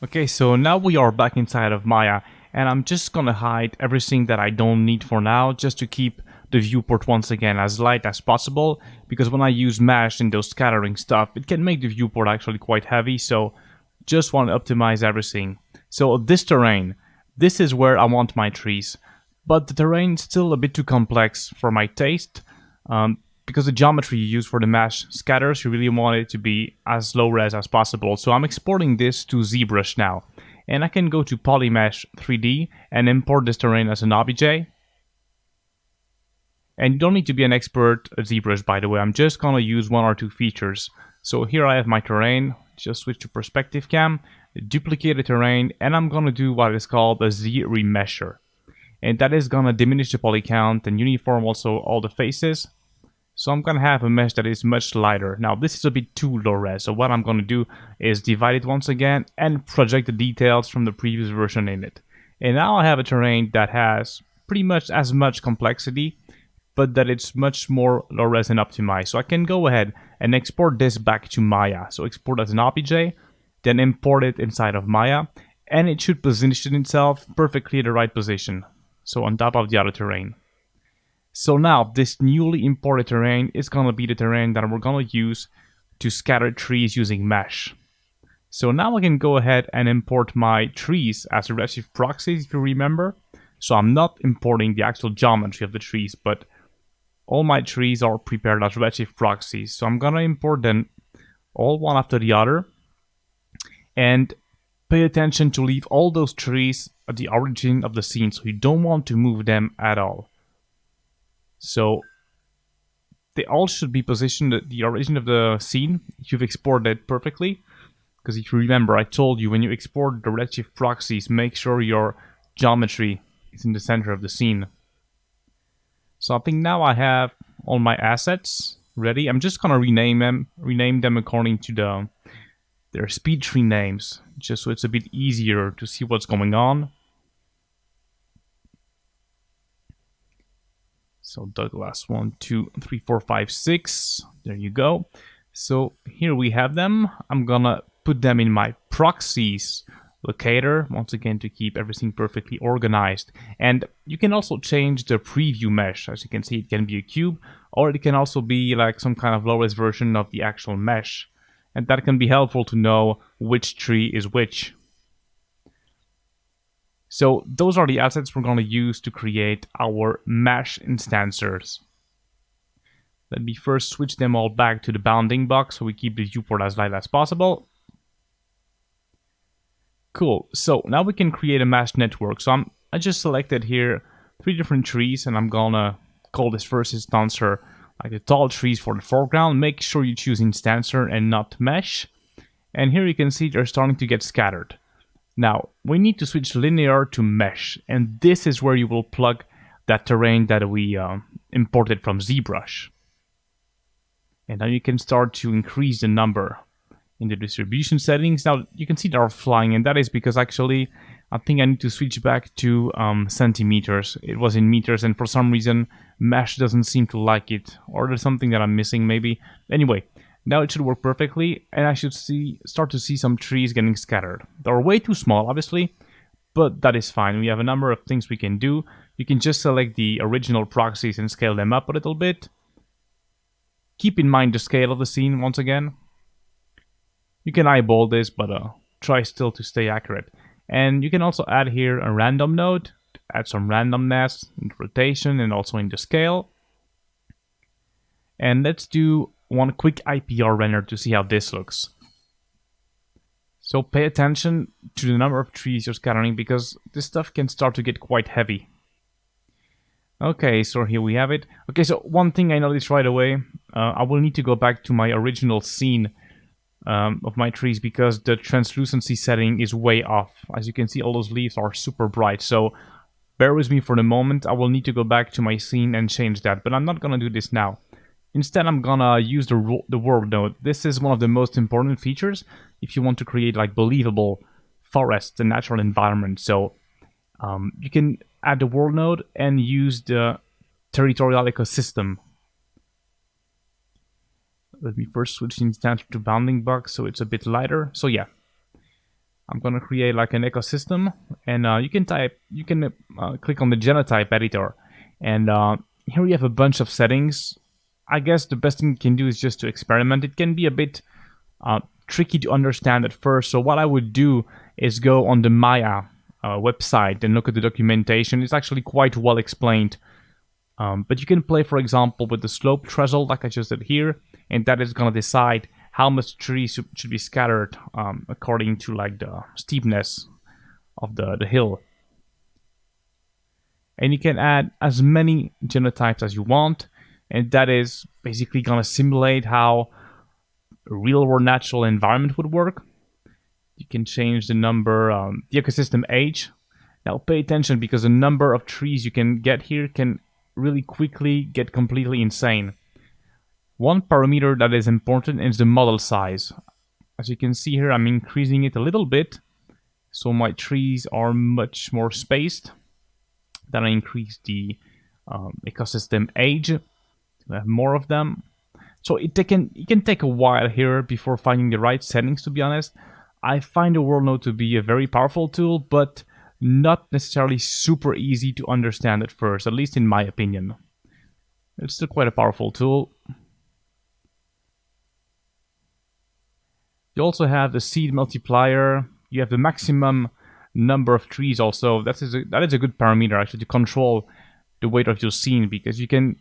Okay, so now we are back inside of Maya, and I'm just gonna hide everything that I don't need for now, just to keep the viewport once again as light as possible, because when I use mesh and those scattering stuff, it can make the viewport actually quite heavy, so just want to optimize everything. So this terrain, this is where I want my trees, but the terrain is still a bit too complex for my taste. Because the geometry you use for the mesh scatters, you really want it to be as low res as possible. So I'm exporting this to ZBrush now. And I can go to Polymesh 3D and import this terrain as an obj. And you don't need to be an expert at ZBrush, by the way. I'm just gonna use one or two features. So here I have my terrain. Just switch to perspective cam, duplicate the terrain, and I'm gonna do what is called a Z remesher. And that is gonna diminish the poly count and uniform also all the faces. So I'm gonna have a mesh that is much lighter. Now this is a bit too low res, so what I'm gonna do is divide it once again and project the details from the previous version in it. And now I have a terrain that has pretty much as much complexity, but that it's much more low res and optimized. So I can go ahead and export this back to Maya. So export as an OBJ, then import it inside of Maya, and it should position itself perfectly at the right position. So on top of the other terrain. So now this newly imported terrain is gonna be the terrain that we're gonna use to scatter trees using mesh. So now I can go ahead and import my trees as a Redshift proxy, if you remember. So I'm not importing the actual geometry of the trees, but all my trees are prepared as Redshift proxies. So I'm gonna import them all one after the other. And pay attention to leave all those trees at the origin of the scene, so you don't want to move them at all. So they all should be positioned at the origin of the scene if you've exported it perfectly. Because if you remember, I told you when you export the Redshift proxies, make sure your geometry is in the center of the scene. So I think now I have all my assets ready. I'm just gonna rename them according to their speed tree names, just so it's a bit easier to see what's going on. So Douglas 1, 2, 3, 4, 5, 6. There you go. So here we have them. I'm gonna put them in my proxies locator, once again to keep everything perfectly organized. And you can also change the preview mesh. As you can see, it can be a cube, or it can also be like some kind of low-res version of the actual mesh. And that can be helpful to know which tree is which. So those are the assets we're going to use to create our mesh instancers. Let me first switch them all back to the bounding box so we keep the viewport as light as possible. Cool, so now we can create a mesh network. So I just selected here 3 different trees, and I'm gonna call this first instancer like the tall trees for the foreground. Make sure you choose instancer and not mesh. And here you can see they're starting to get scattered. Now, we need to switch linear to mesh, and this is where you will plug that terrain that we imported from ZBrush. And now you can start to increase the number in the distribution settings. Now, you can see they are flying, and that is because actually, I think I need to switch back to centimeters. It was in meters, and for some reason, mesh doesn't seem to like it, or there's something that I'm missing maybe. Anyway, now it should work perfectly, and I should start to see some trees getting scattered. They're way too small, obviously, but that is fine. We have a number of things we can do. You can just select the original proxies and scale them up a little bit. Keep in mind the scale of the scene once again. You can eyeball this, but try still to stay accurate. And you can also add here a random node, to add some randomness in the rotation and also in the scale. And let's do one quick IPR render to see how this looks. So pay attention to the number of trees you're scattering, because this stuff can start to get quite heavy. Okay, so here we have it. Okay, so one thing I noticed right away, I will need to go back to my original scene of my trees, because the translucency setting is way off. As you can see, all those leaves are super bright, so bear with me for the moment. I will need to go back to my scene and change that, but I'm not gonna do this now. Instead, I'm gonna use the world node. This is one of the most important features if you want to create like believable forests and natural environments. So you can add the world node and use the territorial ecosystem. Let me first switch the instance to bounding box so it's a bit lighter. So yeah, I'm gonna create like an ecosystem, and you can click on the genotype editor, and here you have a bunch of settings. I guess the best thing you can do is just to experiment. It can be a bit tricky to understand at first, so what I would do is go on the Maya website and look at the documentation. It's actually quite well explained. But you can play, for example, with the slope threshold like I just did here, and that is going to decide how much trees should be scattered according to like the steepness of the hill. And you can add as many genotypes as you want, and that is basically going to simulate how a real world natural environment would work. You can change the number, the ecosystem age. Now pay attention, because the number of trees you can get here can really quickly get completely insane. One parameter that is important is the model size. As you can see here, I'm increasing it a little bit, so my trees are much more spaced. Then I increase the ecosystem age to have more of them. So it can take a while here before finding the right settings, to be honest. I find the world node to be a very powerful tool, but not necessarily super easy to understand at first, at least in my opinion. It's still quite a powerful tool. You also have the seed multiplier. You have the maximum number of trees also. That is a good parameter actually to control the weight of your scene, because you can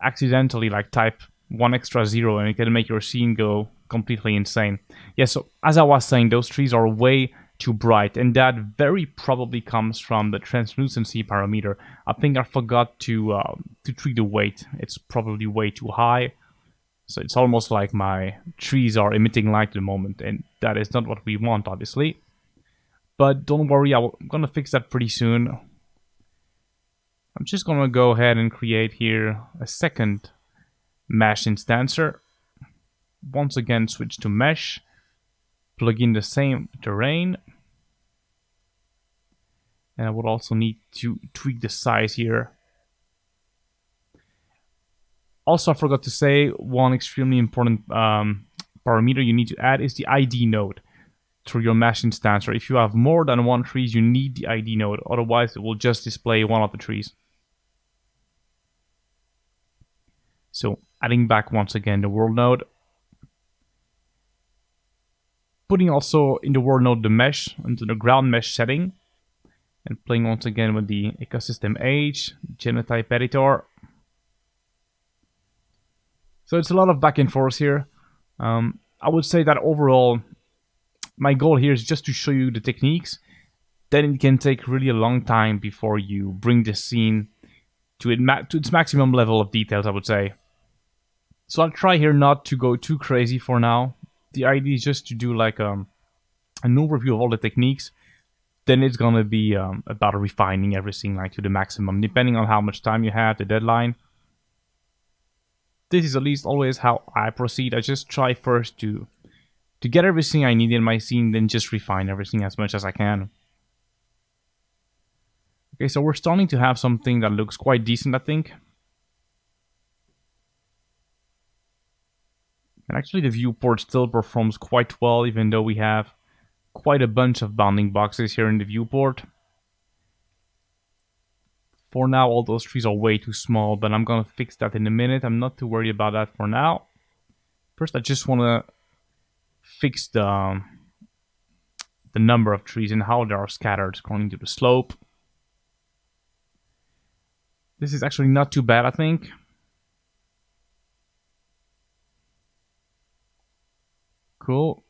accidentally like type one extra zero and it can make your scene go completely insane. Yeah, so as I was saying, those trees are way too bright, and that very probably comes from the translucency parameter. I think I forgot to tweak the weight. It's probably way too high. So it's almost like my trees are emitting light at the moment, and that is not what we want, obviously. But don't worry, I'm gonna fix that pretty soon. I'm just gonna go ahead and create here a second mesh instancer. Once again, switch to mesh, plug in the same terrain. And I would also need to tweak the size here. Also, I forgot to say, one extremely important parameter you need to add is the ID node through your mesh instancer. If you have more than one tree, you need the ID node. Otherwise, it will just display one of the trees. So, adding back once again the world node. Putting also in the world node the mesh into the ground mesh setting. And playing once again with the ecosystem age, genotype editor. So it's a lot of back and forth here. I would say that overall, my goal here is just to show you the techniques. Then it can take really a long time before you bring the scene to its maximum level of details, I would say. So I'll try here not to go too crazy for now. The idea is just to do like an overview of all the techniques. Then it's gonna be about refining everything like to the maximum, depending on how much time you have, the deadline. This is at least always how I proceed. I just try first to get everything I need in my scene, then just refine everything as much as I can. Okay, so we're starting to have something that looks quite decent, I think. And actually the viewport still performs quite well, even though we have quite a bunch of bounding boxes here in the viewport. For now, all those trees are way too small, but I'm gonna fix that in a minute. I'm not too worried about that for now. First, I just wanna fix the number of trees and how they are scattered according to the slope. This is actually not too bad, I think. Cool.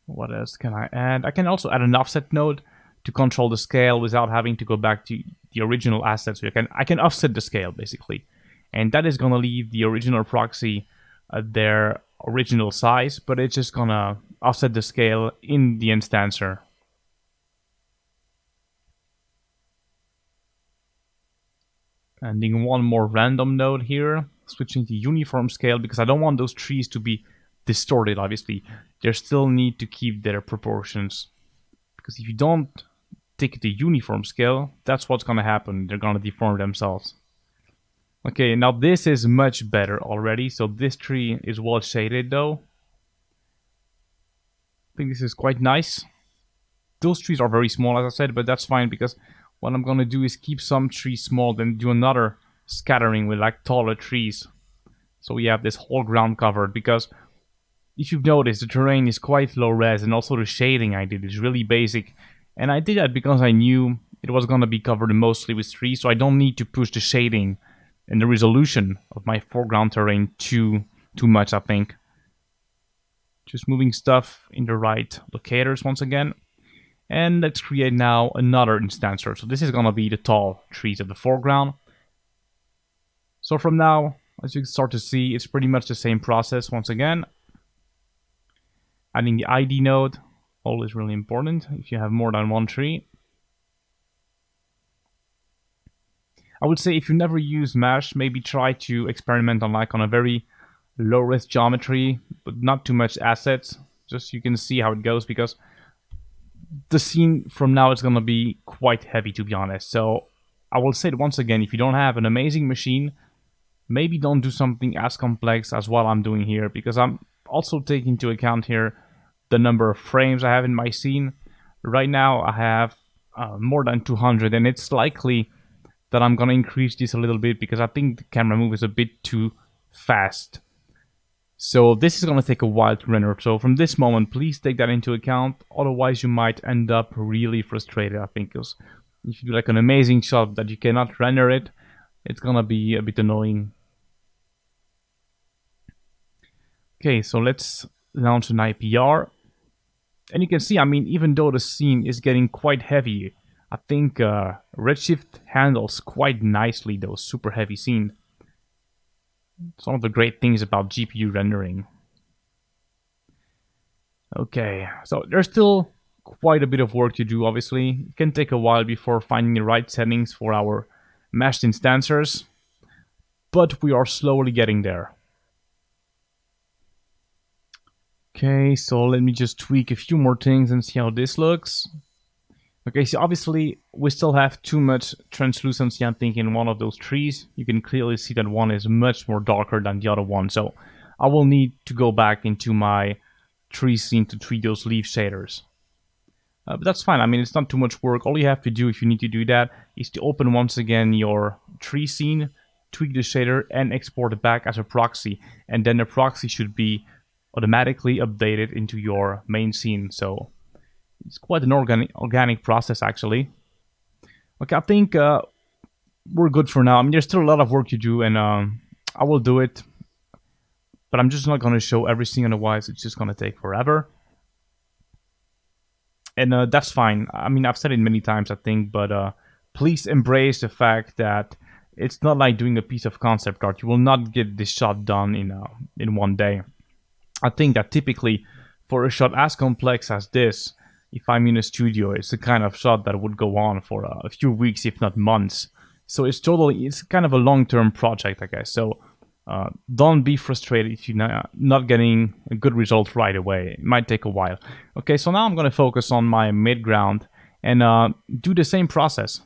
What else can I add? I can also add an offset node to control the scale without having to go back to the original assets. So I can offset the scale basically, and that is gonna leave the original proxy at their original size, but it's just gonna offset the scale in the instancer. Adding one more random node here, switching to uniform scale because I don't want those trees to be distorted, obviously. They still need to keep their proportions. Because if you don't take the uniform scale, that's what's gonna happen. They're gonna deform themselves. Okay, now this is much better already. So this tree is well shaded though. I think this is quite nice. those trees are very small, as I said, but that's fine because what I'm gonna do is keep some trees small, then do another scattering with like taller trees. So we have this whole ground covered because if you've noticed, the terrain is quite low res and also the shading I did is really basic. And I did that because I knew it was gonna be covered mostly with trees, so I don't need to push the shading and the resolution of my foreground terrain too much, I think. Just moving stuff in the right locators once again. And let's create now another instancer. So this is gonna be the tall trees at the foreground. So from now, as you can start to see, it's pretty much the same process once again. Adding the ID node, always really important if you have more than one tree. I would say if you never use mesh, maybe try to experiment on a very low res geometry, but not too much assets, just so you can see how it goes, because the scene from now is gonna be quite heavy, to be honest. So I will say it once again, if you don't have an amazing machine, maybe don't do something as complex as what I'm doing here, because I'm also taking into account here the number of frames I have in my scene. Right now I have more than 200, and it's likely that I'm gonna increase this a little bit because I think the camera move is a bit too fast. So this is gonna take a while to render. So from this moment, please take that into account. Otherwise, you might end up really frustrated, I think, because if you do like an amazing shot that you cannot render it, it's gonna be a bit annoying. Okay, so let's launch an IPR. And you can see, I mean, even though the scene is getting quite heavy, I think Redshift handles quite nicely those super heavy scenes. It's one of the great things about GPU rendering. Okay, so there's still quite a bit of work to do, obviously. It can take a while before finding the right settings for our meshed instancers, but we are slowly getting there. Okay, so let me just tweak a few more things and see how this looks. Okay, so obviously we still have too much translucency, I think, in one of those trees. You can clearly see that one is much more darker than the other one. So I will need to go back into my tree scene to tweak those leaf shaders. But that's fine. I mean, it's not too much work. All you have to do if you need to do that is to open once again your tree scene, tweak the shader, and export it back as a proxy. And then the proxy should be automatically updated into your main scene. So it's quite an organic process, actually. Okay, I think we're good for now. I mean, there's still a lot of work to do, and I will do it. But I'm just not going to show everything, otherwise it's just going to take forever. And that's fine. I mean, I've said it many times, I think, but please embrace the fact that it's not like doing a piece of concept art. You will not get this shot done in one day. I think that typically, for a shot as complex as this, if I'm in a studio, it's the kind of shot that would go on for a few weeks, if not months. So it's kind of a long-term project, I guess. So don't be frustrated if you're not getting a good result right away. It might take a while. Okay, so now I'm going to focus on my midground and do the same process.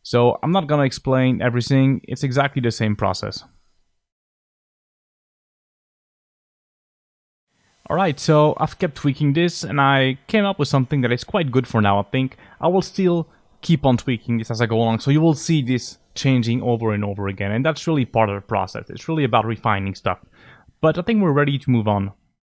So I'm not going to explain everything. It's exactly the same process. Alright, so I've kept tweaking this and I came up with something that is quite good for now, I think. I will still keep on tweaking this as I go along, so you will see this changing over and over again, and that's really part of the process. It's really about refining stuff. But I think we're ready to move on.